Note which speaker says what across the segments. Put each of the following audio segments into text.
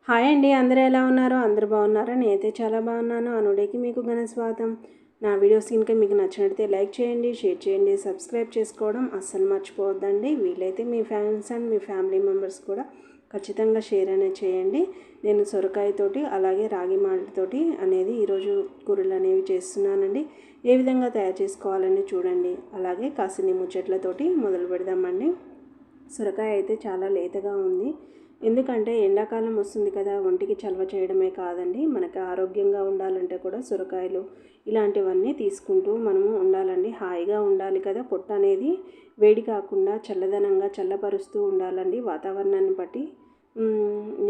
Speaker 1: Hi అండి, అందరూ ఎలా ఉన్నారు? అందరూ బాగున్నారా? నేనైతే చాలా బాగున్నాను. అనుడేకి మీకు ఘన స్వాగతం. నా వీడియోస్ కనుక మీకు నచ్చినట్లయితే లైక్ చేయండి, షేర్ చేయండి, సబ్స్క్రైబ్ చేసుకోవడం అస్సలు మర్చిపోవద్దండి. వీలైతే మీ ఫ్రెండ్స్ అండ్ మీ ఫ్యామిలీ మెంబర్స్ కూడా ఖచ్చితంగా షేర్ అనేది చేయండి. నేను సొరకాయతోటి అలాగే రాగి మాల్ట్తోటి అనేది ఈరోజు కూరలు అనేవి చేస్తున్నానండి. ఏ విధంగా తయారు చేసుకోవాలని చూడండి. అలాగే కాసిని ముచ్చట్లతోటి మొదలు పెడదామండి. సొరకాయ అయితే చాలా లేతగా ఉంది. ఎందుకంటే ఎండాకాలం వస్తుంది కదా, ఒంటికి చలవ చేయడమే కాదండి, మనకి ఆరోగ్యంగా ఉండాలంటే కూడా సొరకాయలు ఇలాంటివన్నీ తీసుకుంటూ మనము ఉండాలండి. హాయిగా ఉండాలి కదా, పొట్ట అనేది వేడి కాకుండా చల్లదనంగా చల్లపరుస్తూ ఉండాలండి వాతావరణాన్ని బట్టి.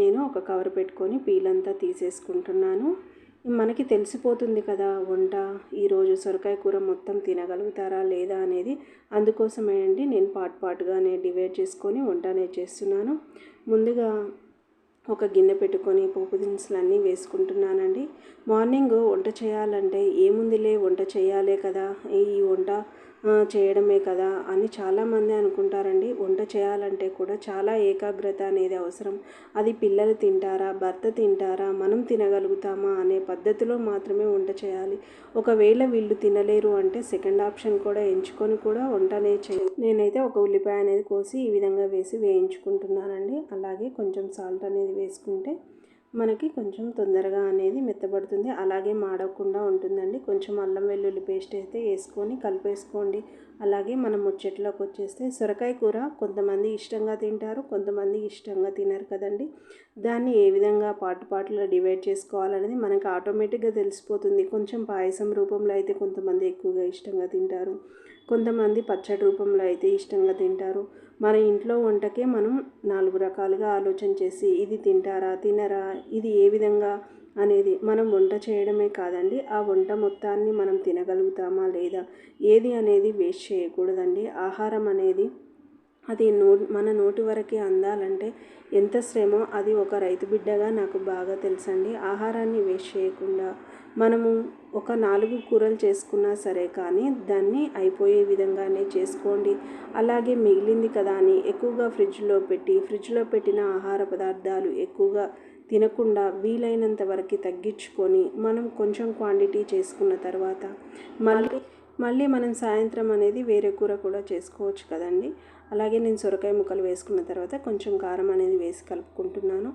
Speaker 1: నేను ఒక కవర్ పెట్టుకొని పీలంతా తీసేసుకుంటున్నాను. మనకి తెలిసిపోతుంది కదా వంట ఈరోజు సొరకాయ కూర మొత్తం తినగలుగుతారా లేదా అనేది. అందుకోసమే అండి నేను పాటుగానే డివైడ్ చేసుకొని వంట అనేది చేస్తున్నాను. ముందుగా ఒక గిన్నె పెట్టుకొని పోపు దినుసులన్నీ వేసుకుంటున్నానండి. మార్నింగ్ వంట చేయాలంటే ఏముందిలే వంట చేయాలే కదా, ఈ వంట చేయడమే కదా అని చాలామంది అనుకుంటారండి. వంట చేయాలంటే కూడా చాలా ఏకాగ్రత అనేది అవసరం. అది పిల్లలు తింటారా, భర్త తింటారా, మనం తినగలుగుతామా అనే పద్ధతిలో మాత్రమే వంట చేయాలి. ఒకవేళ వీళ్ళు తినలేరు అంటే సెకండ్ ఆప్షన్ కూడా ఎంచుకొని కూడా వంట అనేది చేయాలి. నేనైతే ఒక ఉల్లిపాయ అనేది కోసి ఈ విధంగా వేసి వేయించుకుంటున్నానండి. అలాగే కొంచెం సాల్ట్ అనేది వేసుకుంటే మనకి కొంచెం తొందరగా అనేది మెత్తబడుతుంది, అలాగే మాడకుండా ఉంటుందండి. కొంచెం అల్లం వెల్లుల్లి పేస్ట్ అయితే వేసుకొని కలిపేసుకోండి. అలాగే మనం ముచ్చట్లోకి వచ్చేస్తే సొరకాయ కూర కొంతమంది ఇష్టంగా తింటారు, కొంతమంది ఇష్టంగా తినరు కదండి. దాన్ని ఏ విధంగా పార్టులుగా డివైడ్ చేసుకోవాలనేది మనకు ఆటోమేటిక్గా తెలిసిపోతుంది. కొంచెం పాయసం రూపంలో అయితే కొంతమంది ఎక్కువగా ఇష్టంగా తింటారు, కొంతమంది పచ్చడి రూపంలో అయితే ఇష్టంగా తింటారు. మన ఇంట్లో వంటకే మనం 4 రకాలుగా ఆలోచన చేసి ఇది తింటారా తినరా, ఇది ఏ విధంగా అనేది మనం వంట చేయడమే కాదండి, ఆ వంట మొత్తాన్ని మనం తినగలుగుతామా లేదా ఏది అనేది వేస్ట్ చేయకూడదండి. ఆహారం అనేది అది మన నోటి వరకే అందాలంటే ఎంత శ్రమో అది ఒక రైతు బిడ్డగా నాకు బాగా తెలుసండి. ఆహారాన్ని వేస్ట్ చేయకుండా మనము ఒక 4 కూరలు చేసుకున్నా సరే కానీ దాన్ని అయిపోయే విధంగానే చేసుకోండి. అలాగే మిగిలింది కదా అని ఎక్కువగా ఫ్రిడ్జ్లో పెట్టిన ఆహార పదార్థాలు ఎక్కువగా తినకుండా వీలైనంత వరకు తగ్గించుకొని మనం కొంచెం క్వాంటిటీ చేసుకున్న తర్వాత మళ్ళీ మనం సాయంత్రం అనేది వేరే కూర కూడా చేసుకోవచ్చు కదండి. అలాగే నేను సొరకాయ ముక్కలు వేసుకున్న తర్వాత కొంచెం కారం అనేది వేసి కలుపుకుంటున్నాను.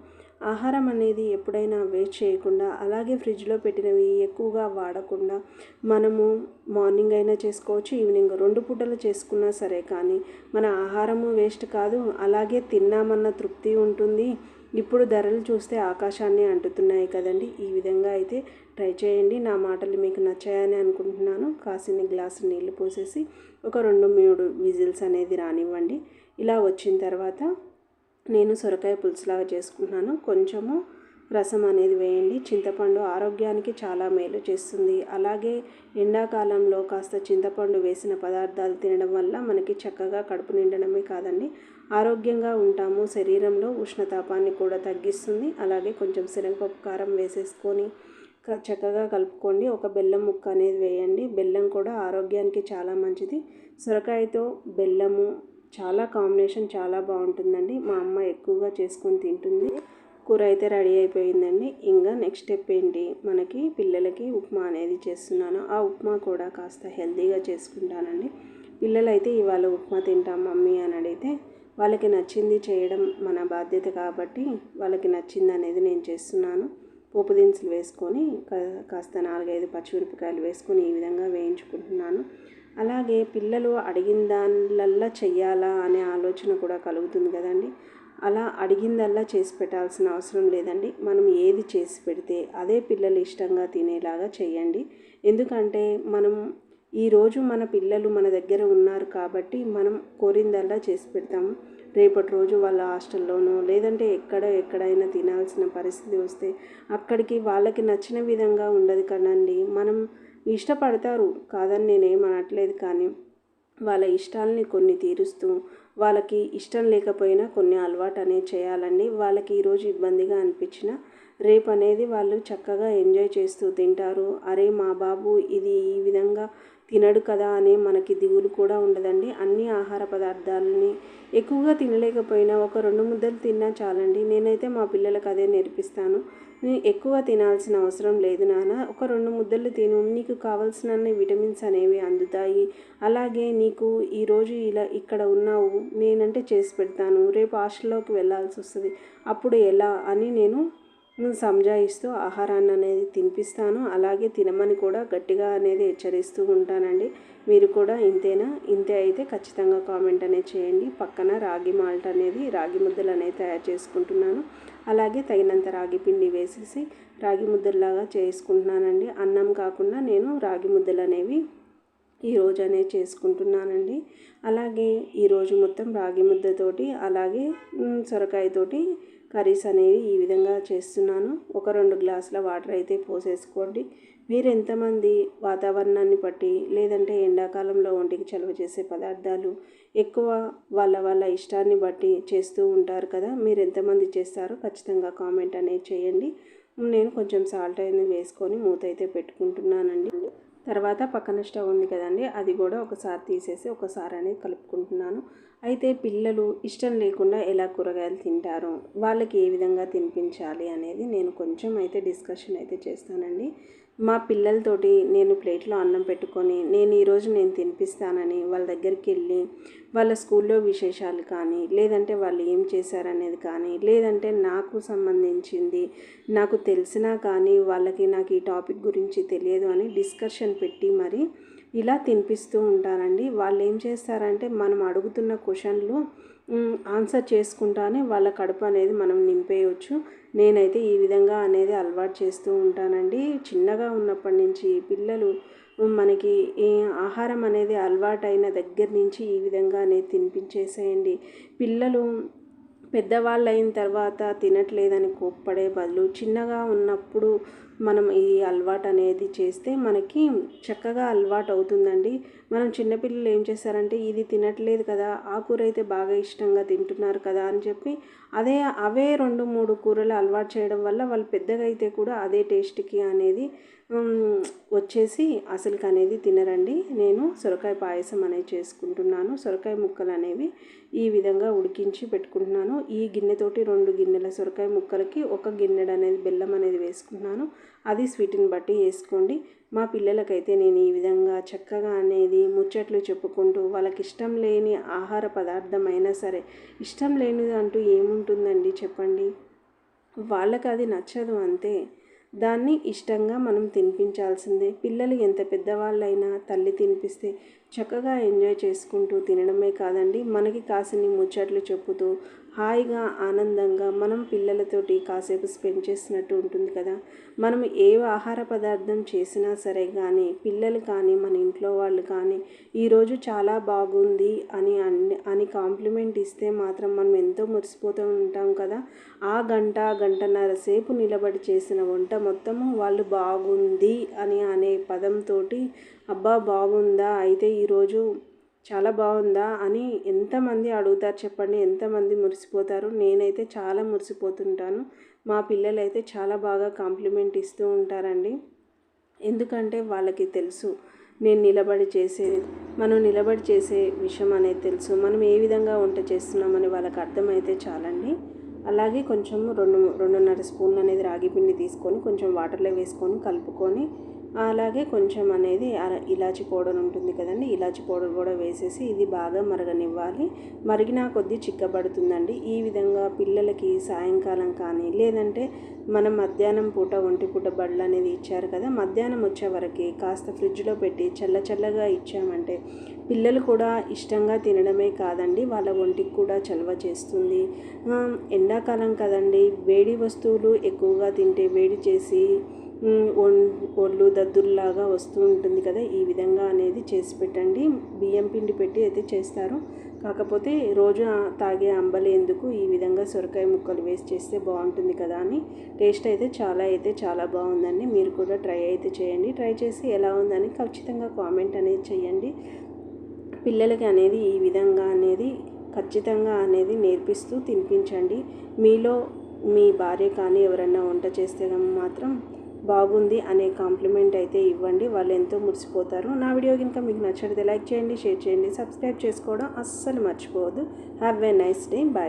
Speaker 1: ఆహారం అనేది ఎప్పుడైనా వేస్ట్ చేయకుండా, అలాగే ఫ్రిడ్జ్లో పెట్టినవి ఎక్కువగా వాడకుండా మనము మార్నింగ్ అయినా చేసుకోవచ్చు, ఈవినింగ్ 2 పూటలు చేసుకున్నా సరే కానీ మన ఆహారము వేస్ట్ కాదు, అలాగే తిన్నామన్న తృప్తి ఉంటుంది. ఇప్పుడు ధరలు చూస్తే ఆకాశాన్ని అంటుతున్నాయి కదండి. ఈ విధంగా అయితే ట్రై చేయండి. నా మాటలు మీకు నచ్చాయని అనుకుంటున్నాను. కాసిన్ని గ్లాసు నీళ్లు పోసేసి ఒక 2-3 విజిల్స్ అనేది రానివ్వండి. ఇలా వచ్చిన తర్వాత నేను సొరకాయ పులుసులాగా చేసుకుంటున్నాను. కొంచెము రసం అనేది వేయండి. చింతపండు ఆరోగ్యానికి చాలా మేలు చేస్తుంది. అలాగే ఎండాకాలంలో కాస్త చింతపండు వేసిన పదార్థాలు తినడం వల్ల మనకి చక్కగా కడుపు నిండడమే కాదండి, ఆరోగ్యంగా ఉంటాము. శరీరంలో ఉష్ణతాపాన్ని కూడా తగ్గిస్తుంది. అలాగే కొంచెం శనగపప్పు కారం వేసేసుకొని చక్కగా కలుపుకోండి. ఒక బెల్లం ముక్క అనేది వేయండి. బెల్లం కూడా ఆరోగ్యానికి చాలా మంచిది. సొరకాయతో బెల్లము చాలా కాంబినేషన్ చాలా బాగుంటుందండి. మా అమ్మ ఎక్కువగా చేసుకొని తింటుంది. కూర అయితే రెడీ అయిపోయిందండి. ఇంకా నెక్స్ట్ స్టెప్ ఏంటి, మనకి పిల్లలకి ఉప్మా అనేది చేస్తున్నాను. ఆ ఉప్మా కూడా కాస్త హెల్తీగా చేసుకుంటానండి. పిల్లలైతే ఇవాళ ఉప్మా తింటాం మమ్మీ అని అడిగితే వాళ్ళకి నచ్చింది చేయడం మన బాధ్యత కాబట్టి వాళ్ళకి నచ్చింది అనేది నేను చేస్తున్నాను. పోపు దినుసులు వేసుకొని కాస్త 4-5 పచ్చిమిరపకాయలు వేసుకొని ఈ విధంగా వేయించుకుంటున్నాను. అలాగే పిల్లలు అడిగిన దానిలల్లా చెయ్యాలా అనే ఆలోచన కూడా కలుగుతుంది కదండి. అలా అడిగిందల్లా చేసి పెట్టాల్సిన అవసరం లేదండి. మనం ఏది చేసి పెడితే అదే పిల్లలు ఇష్టంగా తినేలాగా చేయండి. ఎందుకంటే మనం ఈరోజు మన పిల్లలు మన దగ్గర ఉన్నారు కాబట్టి మనం కోరిందల్లా చేసి పెడతాము. రేపటి రోజు వాళ్ళ హాస్టల్లోనో లేదంటే ఎక్కడైనా తినాల్సిన పరిస్థితి వస్తే అక్కడికి వాళ్ళకి నచ్చిన విధంగా ఉండదు కదండి. మనం ఇష్టపడతారు కాదని నేనేం అనట్లేదు, కానీ వాళ్ళ ఇష్టాలని కొన్ని తీరుస్తూ వాళ్ళకి ఇష్టం లేకపోయినా కొన్ని అలవాటు అనేది చేయాలండి. వాళ్ళకి ఈరోజు ఇబ్బందిగా అనిపించిన రేపు అనేది వాళ్ళు చక్కగా ఎంజాయ్ చేస్తూ తింటారు. అరే మా బాబు ఇది ఈ విధంగా తినడు కదా అని మనకి దిగులు కూడా ఉండదండి. అన్ని ఆహార పదార్థాలని ఎక్కువగా తినలేకపోయినా ఒక 2 ముద్దలు తిన్నా చాలండి. నేనైతే మా పిల్లలకు అదే నేర్పిస్తాను. ఎక్కువ తినాల్సిన అవసరం లేదు నాన్న, ఒక 2 ముద్దలు తిను, నీకు కావాల్సినన్ని విటమిన్స్ అనేవి అందుతాయి. అలాగే నీకు ఈరోజు ఇలా ఇక్కడ ఉన్నావు, నేనంటే చేసి పెడతాను, రేపు హాస్టల్లోకి వెళ్ళాల్సి వస్తుంది, అప్పుడు ఎలా అని నేను సంజాయిస్తూ ఆహారాన్ని అనేది తినిపిస్తాను. అలాగే తినమని కూడా గట్టిగా అనేది హెచ్చరిస్తూ ఉంటానండి. మీరు కూడా ఇంతేనా? ఇంతే అయితే ఖచ్చితంగా కామెంట్ అనేది చేయండి. పక్కన రాగి మాల్ట్ అనేది, రాగి ముద్దలు అనేది తయారు చేసుకుంటున్నాను. అలాగే తగినంత రాగి పిండి వేసేసి రాగి ముద్దలాగా చేసుకుంటున్నానండి. అన్నం కాకుండా నేను రాగి ముద్దలు అనేవి ఈరోజు అనేది చేసుకుంటున్నానండి. అలాగే ఈరోజు మొత్తం రాగి ముద్దతోటి అలాగే సొరకాయతోటి కర్రీస్ అనేవి ఈ విధంగా చేస్తున్నాను. ఒక 2 గ్లాసుల వాటర్ అయితే పోసేసుకోండి. మీరు ఎంతమంది వాతావరణాన్ని బట్టి లేదంటే ఎండాకాలంలో ఒంటికి చలువ చేసే పదార్థాలు ఎక్కువ వాళ్ళ ఇష్టాన్ని బట్టి చేస్తూ ఉంటారు కదా. మీరు ఎంతమంది చేస్తారో ఖచ్చితంగా కామెంట్ అనేది చేయండి. నేను కొంచెం సాల్ట్ అనేది వేసుకొని మూత అయితే పెట్టుకుంటున్నానండి. తర్వాత పక్కన స్టవ్ ఉంది కదండి, అది కూడా ఒకసారి తీసేసి ఒకసారి అనేది కలుపుకుంటున్నాను. అయితే పిల్లలు ఇష్టం లేకుండా ఎలా కూరగాయలు తింటారో, వాళ్ళకి ఏ విధంగా తినిపించాలి అనేది నేను కొంచెం అయితే డిస్కషన్ అయితే చేస్తానండి. మా పిల్లలతోటి నేను ప్లేట్లో అన్నం పెట్టుకొని నేను తినిపిస్తానని వాళ్ళ దగ్గరికి వెళ్ళి వాళ్ళ స్కూల్లో విశేషాలు కానీ, లేదంటే వాళ్ళు ఏం చేశారనేది కానీ, లేదంటే నాకు సంబంధించింది నాకు తెలిసినా కానీ నాకు ఈ టాపిక్ గురించి తెలియదు అని డిస్కషన్ పెట్టి మరి ఇలా తినిపిస్తూ ఉంటానండి. వాళ్ళు ఏం చేస్తారంటే మనం అడుగుతున్న క్వశ్చన్లు ఆన్సర్ చేసుకుంటానే వాళ్ళ కడుపు అనేది మనం నింపేయవచ్చు. నేనైతే ఈ విధంగా అనేది అలవాటు చేస్తూ ఉంటానండి. చిన్నగా ఉన్నప్పటి నుంచి పిల్లలు మనకి ఈ ఆహారం అనేది అలవాటైన దగ్గర నుంచి ఈ విధంగా అనేది తినిపించేసేయండి. పిల్లలు పెద్దవాళ్ళు అయిన తర్వాత తినట్లేదని కోప్పడే బదులు చిన్నగా ఉన్నప్పుడు మనం ఈ అలవాటు అనేది చేస్తే మనకి చక్కగా అలవాటు అవుతుందండి. మనం చిన్నపిల్లలు ఏం చేస్తారంటే ఇది తినట్లేదు కదా, ఆ కూర అయితే బాగా ఇష్టంగా తింటున్నారు కదా అని చెప్పి అవే 2-3 కూరలు అలవాటు చేయడం వల్ల వాళ్ళు పెద్దగా అయితే కూడా అదే టేస్ట్కి అనేది వచ్చేసి అసలుకి అనేది తినరండి. నేను సొరకాయ పాయసం అనేది చేసుకుంటున్నాను. సొరకాయ ముక్కలు అనేవి ఈ విధంగా ఉడికించి పెట్టుకుంటున్నాను. ఈ గిన్నెతోటి 2 గిన్నెల సొరకాయ ముక్కలకి 1 గిన్నెడు అనేది బెల్లం అనేది వేసుకుంటున్నాను. అది స్వీట్ని బట్టి వేసుకోండి. మా పిల్లలకైతే నేను ఈ విధంగా చక్కగా అనేది ముచ్చట్లు చెప్పుకుంటూ వాళ్ళకి ఇష్టం లేని ఆహార పదార్థం అయినా సరే, ఇష్టం లేనిది అంటూ ఏముంటుందండి చెప్పండి, వాళ్ళకి అది నచ్చదు అంతే. దాన్ని ఇష్టంగా మనం తినిపించాల్సిందే. పిల్లలు ఎంత పెద్దవాళ్ళైనా తల్లి తినిపిస్తే చక్కగా ఎంజాయ్ చేసుకుంటూ తినడమే కాదండి, మనకి కాసిని ముచ్చట్లు చెప్పుతూ హాయిగా ఆనందంగా మనం పిల్లలతోటి కాసేపు స్పెండ్ చేసినట్టు ఉంటుంది కదా. మనం ఏ ఆహార పదార్థం చేసినా సరే కానీ పిల్లలు కానీ మన ఇంట్లో వాళ్ళు కానీ ఈరోజు చాలా బాగుంది అని కాంప్లిమెంట్ ఇస్తే మాత్రం మనం ఎంతో మురిసిపోతూ ఉంటాం కదా. ఆ గంటన్నర సేపు నిలబడి చేసిన వంట మొత్తము వాళ్ళు బాగుంది అనే పదంతో అబ్బా బాగుందా, అయితే ఈరోజు చాలా బాగుందా అని ఎంతమంది అడుగుతారు చెప్పండి, ఎంతమంది మురిసిపోతారు. నేనైతే చాలా మురిసిపోతుంటాను. మా పిల్లలు అయితే చాలా బాగా కాంప్లిమెంట్ ఇస్తూ ఉంటారండి. ఎందుకంటే వాళ్ళకి తెలుసు మనం నిలబడి చేసే విషయం అనేది తెలుసు, మనం ఏ విధంగా వంట చేస్తున్నామని వాళ్ళకి అర్థమైతే చాలండి. అలాగే కొంచెం 2-2.5 స్పూన్లు అనేది రాగి పిండి తీసుకొని కొంచెం వాటర్లో వేసుకొని కలుపుకొని, అలాగే కొంచెం అనేది ఇలాచి పౌడర్ ఉంటుంది కదండి, ఇలాచి పౌడర్ కూడా వేసేసి ఇది బాగా మరగనివ్వాలి. మరిగిన కొద్దీ చిక్కబడుతుందండి. ఈ విధంగా పిల్లలకి సాయంకాలం కానీ లేదంటే మనం మధ్యాహ్నం పూట ఒంటి పూట బళ్ళు అనేది ఇచ్చారు కదా, మధ్యాహ్నం వచ్చే వరకు కాస్త ఫ్రిడ్జ్లో పెట్టి చల్లగా ఇచ్చామంటే పిల్లలు కూడా ఇష్టంగా తినడమే కాదండి, వాళ్ళ ఒంటికి కూడా చలువ చేస్తుంది. ఎండాకాలం కదండి, వేడి వస్తువులు ఎక్కువగా తింటే వేడి చేసి ఒళ్ళు దద్దుర్లాగా వస్తూ ఉంటుంది కదా. ఈ విధంగా అనేది చేసి పెట్టండి. బియ్యం పిండి పెట్టి అయితే చేస్తారు, కాకపోతే రోజు తాగే అంబలి ఎందుకు ఈ విధంగా సొరకాయ ముక్కలు వేసి చేస్తే బాగుంటుంది కదా అని టేస్ట్ అయితే చాలా బాగుందండి. మీరు కూడా ట్రై అయితే చేయండి. ట్రై చేసి ఎలా ఉందని ఖచ్చితంగా కామెంట్ అనేది చేయండి. పిల్లలకి అనేది ఈ విధంగా అనేది ఖచ్చితంగా అనేది నేర్పిస్తూ తినిపించండి. మీలో మీ భార్య కానీ ఎవరైనా వంట చేస్తే మాత్రం బాగుంది అనే కాంప్లిమెంట్ అయితే ఇవ్వండి. వాళ్ళు ఎంతో మురిసిపోతారు. నా వీడియో కనుక మీకు నచ్చినట్లయితే లైక్ చేయండి, షేర్ చేయండి, సబ్స్క్రైబ్ చేసుకోవడం అస్సలు మర్చిపోవద్దు. Have a nice day. Bye.